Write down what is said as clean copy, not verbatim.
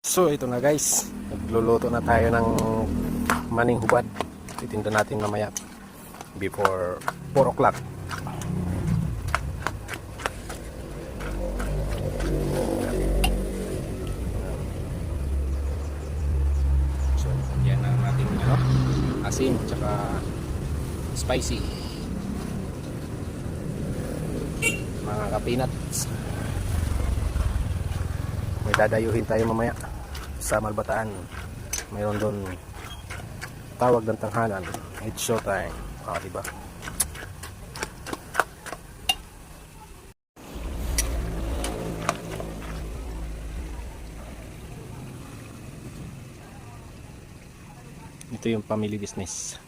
So ito na guys, nagluluto na tayo ng maning hubad. Titinda natin mamaya before 4 o'clock. So yan ang ating asin tsaka spicy mga kapinats. May dadayuhin tayo mamaya sa Malbataan. Mayroon doon tawag ng tanghalan. It's showtime. Diba? Ito yung family business.